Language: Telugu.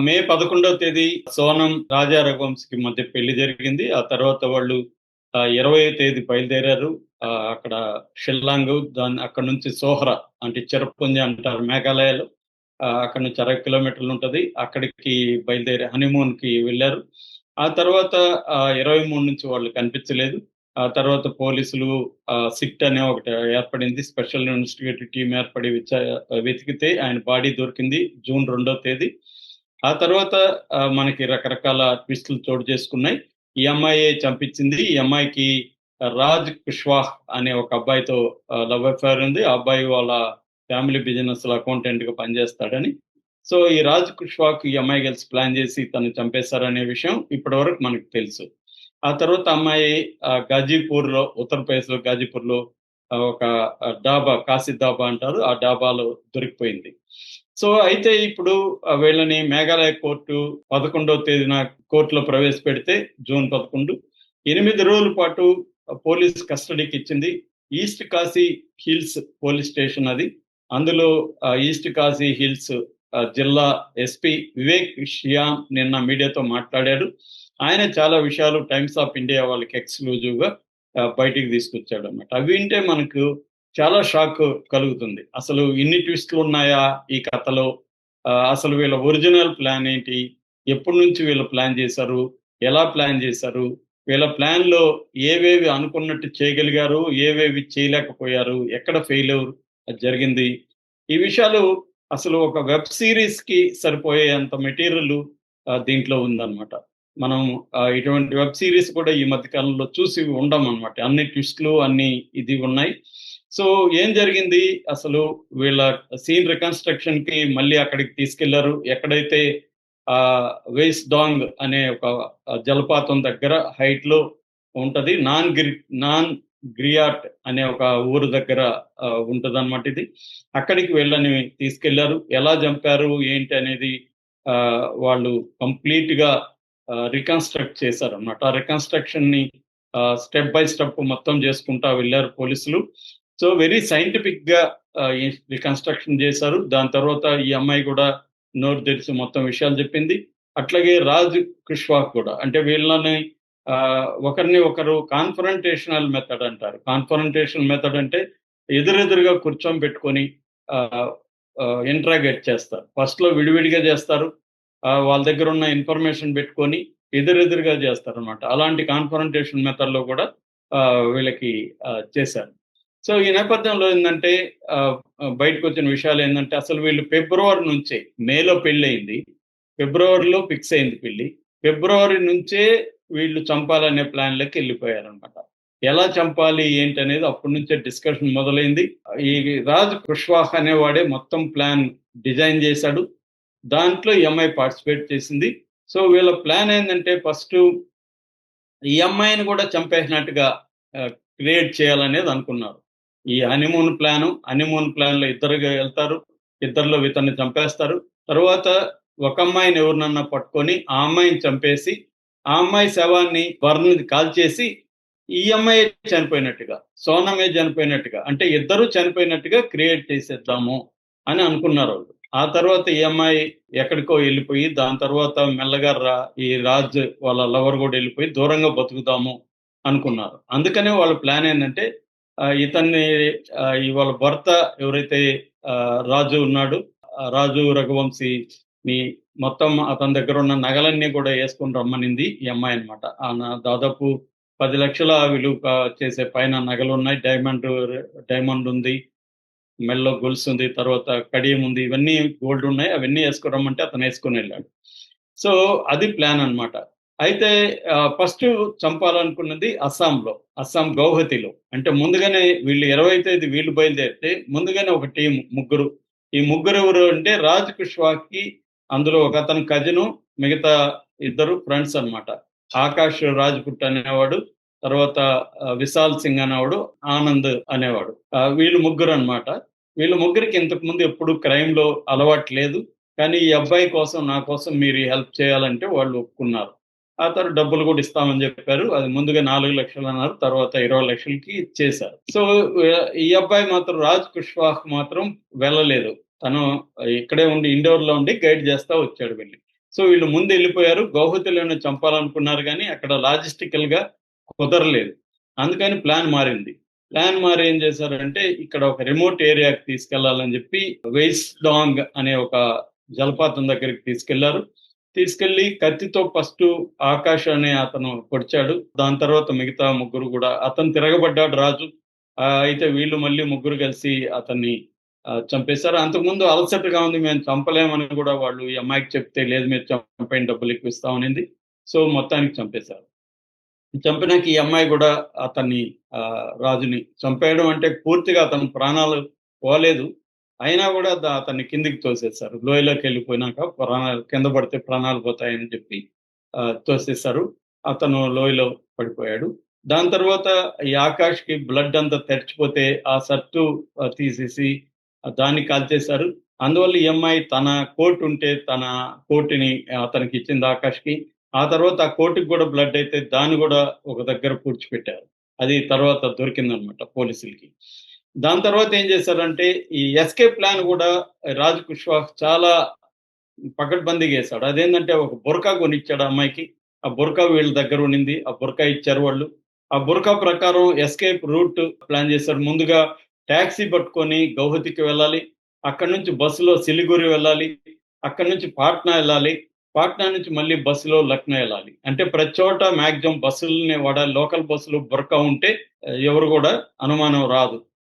మే 11వ తేదీ సోనం రాజా రఘువంశీకి మధ్య పెళ్లి జరిగింది. ఆ తర్వాత వాళ్ళు 20వ తేదీ బయలుదేరారు. అక్కడ షిల్లాంగ్ అక్కడ నుంచి సోహ్రా అంటే చిరపుంజి అంటారు మేఘాలయలో. అక్కడ నుంచి 60 కిలోమీటర్లు ఉంటది. అక్కడికి బయలుదేరి హనీమూన్‌కి వెళ్లారు. ఆ తర్వాత 23 నుంచి వాళ్ళు కనిపించలేదు. ఆ తర్వాత పోలీసులు సిట్ అనే ఒకటి ఏర్పడింది. స్పెషల్ ఇన్వెస్టిగేటివ్ టీమ్ ఏర్పడి వెతికితే ఆయన బాడీ దొరికింది జూన్ 2వ తేదీ. ఆ తర్వాత మనకి రకరకాల ట్విస్టులు చోటు చేసుకున్నాయి. ఈ అమ్మాయే చంపించింది. ఈ అమ్మాయికి రాజ్ కుష్వాహ్ అనే ఒక అబ్బాయితో లవ్ అఫైర్ ఉంది. ఆ అబ్బాయి వాళ్ళ ఫ్యామిలీ బిజినెస్‌లో అకౌంటెంట్‌గా పనిచేస్తాడని. సో, ఈ రాజ్ కుష్వాహ్ ఈ అమ్మాయి కలిసి ప్లాన్ చేసి తనని చంపేశారనే విషయం ఇప్పటివరకు మనకు తెలుసు. ఆ తర్వాత అమ్మాయి గాజీపూర్‌లో ఉత్తరప్రదేశ్‌లో గాజీపూర్‌లో ఒక డాబా కాశీ డాబా అంటారు. ఆ డాబాలో దొరికిపోయింది. సో, అయితే ఇప్పుడు వీళ్ళని మేఘాలయ కోర్టు 11వ తేదీన కోర్టులో ప్రవేశపెడితే జూన్ 11 8 రోజుల పాటు పోలీస్ కస్టడీకి ఇచ్చింది. East Kashi hills police station అది. అందులో ఈస్ట్ కాశీ హిల్స్ జిల్లా ఎస్పీ వివేక్ శ్యామ్ నిన్న మీడియాతో మాట్లాడారు. ఆయన చాలా విషయాలు టైమ్స్ ఆఫ్ ఇండియా వాళ్ళకి ఎక్స్‌క్లూజివ్‌గా బయటికి తీసుకొచ్చాడన్నమాట. అవి వింటే మనకు చాలా షాక్ కలుగుతుంది. అసలు ఇన్ని ట్విస్ట్‌లున్నాయా ఈ కథలో? అసలు వీళ్ళ ఒరిజినల్ ప్లాన్ ఏంటి? ఎప్పటి నుంచి వీళ్ళు ప్లాన్ చేశారు? ఎలా ప్లాన్ చేశారు? వీళ్ళ ప్లాన్‌లో ఏవేవి అనుకున్నట్టు చేయగలిగారు? ఏవేవి చేయలేకపోయారు? ఎక్కడ ఫెయిల్యూర్ జరిగింది? ఈ విషయాలు అసలు ఒక వెబ్ సీరీస్‌కి సరిపోయేంత మెటీరియల్ దీంట్లో ఉందన్నమాట. మనం ఇటువంటి వెబ్ సీరీస్ కూడా ఈ మధ్య కాలంలో చూసి ఉండమన్నమాట. అన్ని ట్విస్ట్‌లు అన్ని ఇది ఉన్నాయి. సో, ఏం జరిగింది? అసలు వీళ్ళ సీన్ రికన్‌స్ట్రక్షన్‌కి మళ్ళీ అక్కడికి తీసుకెళ్లారు. ఎక్కడైతే వేస్ డాంగ్ అనే ఒక జలపాతం దగ్గర హైట్‌లో ఉంటది. నాన్ గ్రియాట్ అనే ఒక ఊరు దగ్గర ఉంటదన్నమాట ఇది. అక్కడికి వీళ్ళని తీసుకెళ్లారు. ఎలా చంపారు? ఏంటి అనేది వాళ్ళు కంప్లీట్‌గా రికన్‌స్ట్రక్ట్ చేశారన్నమాట. ఆ రికన్‌స్ట్రక్షన్‌ని స్టెప్ బై స్టెప్ మొత్తం చేసుకుంటా వెళ్లారు పోలీసులు. సో, వెరీ సైంటిఫిక్‌గా ఈ రికన్‌స్ట్రక్షన్ చేశారు. దాని తర్వాత ఈ అమ్మాయి కూడా నోరు తెరిచి మొత్తం విషయాలు చెప్పింది. అట్లాగే రాజ్ కుష్వాహ్ కూడా. అంటే వీళ్ళని ఒకరిని ఒకరు కాన్ఫరంటేషనల్ మెథడ్ అంటారు. కాన్ఫరంటేషన్ మెథడ్ అంటే ఎదురెదురుగా కూర్చోబెట్టుకొని ఆహ్, ఇంటరాగేట్ చేస్తారు. ఫస్ట్‌లో విడివిడిగా చేస్తారు. వాళ్ళ దగ్గర ఉన్న ఇన్ఫర్మేషన్ పెట్టుకొని ఎదురెదురుగా చేస్తారనమాట. అలాంటి కాన్ఫరంటేషన్ మెథడ్‌లో కూడా వీళ్ళకి చేశారు. సో, ఈ నేపథ్యంలో ఏందంటే బయటకొచ్చిన విషయాలేందంటే అసలు వీళ్ళు ఫిబ్రవరి నుంచే మేలో పెళ్లయింది. ఫిబ్రవరిలో ఫిక్స్ అయింది పెళ్లి. ఫిబ్రవరి నుంచే వీళ్ళు చంపాలనే ప్లాన్‌లోకి ఎళ్ళిపోయారనమాట. ఎలా చంపాలి ఏంటనేది అప్పటి నుంచే డిస్కషన్ మొదలైంది. ఈ రాజ్ కుష్వాహ్ అనేవాడే మొత్తం ప్లాన్ డిజైన్ చేశాడు. దాంట్లో ఈ అమ్మాయి పార్టిసిపేట్ చేసింది. సో, వీళ్ళ ప్లాన్ ఏందంటే ఫస్టు ఈ అమ్మాయిని కూడా చంపేసినట్టుగా క్రియేట్ చేయాలనేది అనుకున్నారు. ఈ హనీమూన్ ప్లాన్‌లో ఇద్దరుగా ఎళ్తారు. ఇద్దరిలో ఇతన్ని చంపేస్తారు. తరువాత ఒక అమ్మాయిని ఎవరినన్నా పట్టుకొని ఆ అమ్మాయిని చంపేసి, ఆ అమ్మాయి శవాన్ని కాల్చేసి ఈ అమ్మాయే చనిపోయినట్టుగా, సోనమే చనిపోయినట్టుగా అంటే ఇద్దరు చనిపోయినట్టుగా క్రియేట్ చేసేద్దాము అని అనుకున్నారోళ్ళు. ఆ తర్వాత ఈ అమ్మాయి ఎక్కడికో ఎళ్ళిపోయి దాని తర్వాత మెల్లగా ఈ రాజ్ వాళ్ళ లవర్ కూడా ఎళ్ళిపోయి దూరంగా బతుకుదాము అనుకున్నారు. అందుకనే వాళ్ళ ప్లాన్ ఏందంటే ఇతన్ని వాళ్ళ భర్త ఎవరైతే రాజు ఉన్నాడో రాజు రఘువంశీని మొత్తం అతని దగ్గర ఉన్న నగలన్నీ కూడా యేసుకొని రమ్మనింది ఈ అమ్మాయి అన్నమాట. దాదాపు 10,00,000 విలువ చేసే పైన నగలున్నాయి. డైమండ్ ఉంది. మెడలో గొలుసుంది. తర్వాత కడియం ఉంది. ఇవన్నీ గోల్డ్ ఉన్నాయి. అవన్నీ యేసుకురమ్మంటే అతను యేసుకొనెళ్ళాడు. సో, అది ప్లాన్ అన్నమాట. అయితే ఫస్టు చంపాలనుకున్నది అస్సాంలో. అస్సాం గౌహతిలో. అంటే ముందుగానే వీళ్ళు 20వ తేదీ వీళ్ళు బయలుదేరితే ముందుగానే ఒక టీమ్ ముగ్గురు. ఈ ముగ్గురెవరు అంటే రాజ్ కుష్వాహ్‌కి అందులో ఒకతను కజిను, మిగతా ఇద్దరు ఫ్రెండ్స్ అన్నమాట. ఆకాష్ రాజ్‌పుట్ అనేవాడు, తర్వాత విశాల్ సింగ్ అనేవాడు, ఆనంద్ అనేవాడు. వీళ్ళు ముగ్గురన్నమాట. వీళ్ళ ముగ్గురికి ఇంతకు ముందు ఎప్పుడు క్రైమ్‌లో అలవాటు లేదు. కానీ ఈ అబ్బాయి కోసం, నా కోసం మీరు హెల్ప్ చేయాలంటే వాళ్ళు ఒప్పుకున్నారు. ఆ తర్వాత డబ్బులు కూడా ఇస్తామని చెప్పారు. అది ముందుగా 4,00,000 అన్నారు. తర్వాత 20,00,000కి ఇచ్చేశారు. సో, ఈ అబ్బాయి మాత్రం రాజ్ కుష్వాహ్ మాత్రం వెళ్ళలేదు. తను ఇక్కడే ఉండి ఇండోర్‌లో ఉండి గైడ్ చేస్తా వచ్చాడు వెళ్ళి. సో, వీళ్ళు ముందెళ్ళిపోయారు. గౌహతిలోనే చంపాలనుకున్నారు గానీ, అక్కడ లాజిస్టికల్‌గా కుదరలేదు. అందుకని ప్లాన్ మారింది. ప్లాన్ మారి ఏం చేశారంటే, ఇక్కడ ఒక రిమోట్ ఏరియాకి తీసుకెళ్లాలని చెప్పి వెయిస్‌డాంగ్ అనే ఒక జలపాతం దగ్గరికి తీసుకెళ్లారు. తీసుకెళ్ళి కత్తితో ఫస్టు ఆకాష్ అనే అతను పొడిచాడు. దాని తర్వాత మిగతా ముగ్గురు గూడా అతను తిరగబడ్డాడు రాజు. అయితే వీళ్ళు మళ్ళీ ముగ్గురు కలిసి అతన్ని చంపేశారు. అంతకుముందు అలసటగా ఉంది. మేము చంపలేమని గూడా వాళ్ళు ఈ అమ్మాయికి చెప్తే, లేదు మీరు చంపేయండి డబ్బులు ఎక్కువిస్తాం అనింది. సో, మొత్తానికి చంపేశారు. చంపినాక ఈ అమ్మాయి గూడా అతన్ని రాజుని చంపేయడం అంటే పూర్తిగా అతని ప్రాణాలు పోలేదు. అయినా గూడా అతన్ని కిందకి తోసేశారు. లోయలోకెళ్ళిపోయినాక ప్రాణాలు కింద పడితే ప్రాణాలు పోతాయని చెప్పి తోసేశారు. అతను లోయలో పడిపోయాడు. దాని తర్వాత ఈ ఆకాష్‌కి బ్లడ్ అంతా తడిచిపోతే ఆ షర్టు తీసేసి దాన్ని కాల్చేశారు. అందువల్ల ఈ అమ్మాయి తన కోట్ ఉంటే తన కోట్‌ని అతనికిచ్చింది ఆకాష్‌కి. ఆ తర్వాత ఆ కోట్‌కి గూడా బ్లడ్ అయితే దాన్ని గూడా ఒక దగ్గర పూడ్చిపెట్టారు. అది తర్వాత దొరికిందనమాట పోలీసులకి. దాని తర్వాత ఏం చేశారంటే, ఈ ఎస్కేప్ ప్లాన్ గూడా రాజ్ కుష్వాహ్ చాలా పకడ్బందీగా ఏసాడు. అదేందంటే ఒక బుర్కా కొనిచ్చాడు ఆ అమ్మాయికి. ఆ బుర్కా వీళ్ళ దగ్గర ఉండింది. ఆ బుర్కా ఇచ్చారు వాళ్ళు. ఆ బుర్కా ప్రకారం ఎస్కేప్ రూట్ ప్లాన్ చేశారు. ముందుగా టాక్సీ పట్టుకొని గౌహతికి వెళ్ళాలి. అక్కడి నుంచి బస్సులో సిలిగురి వెళ్ళాలి. అక్కడి నుంచి పాట్నా ఎళ్ళాలి. పాట్నా నుంచి మళ్ళీ బస్సులో లక్నో ఎళ్ళాలి. అంటే ప్రతి చోట మాక్సిమం బస్సుల్ని లోకల్ బస్సులు బుర్కా ఉంటే ఎవరు గూడా అనుమానం రాదు.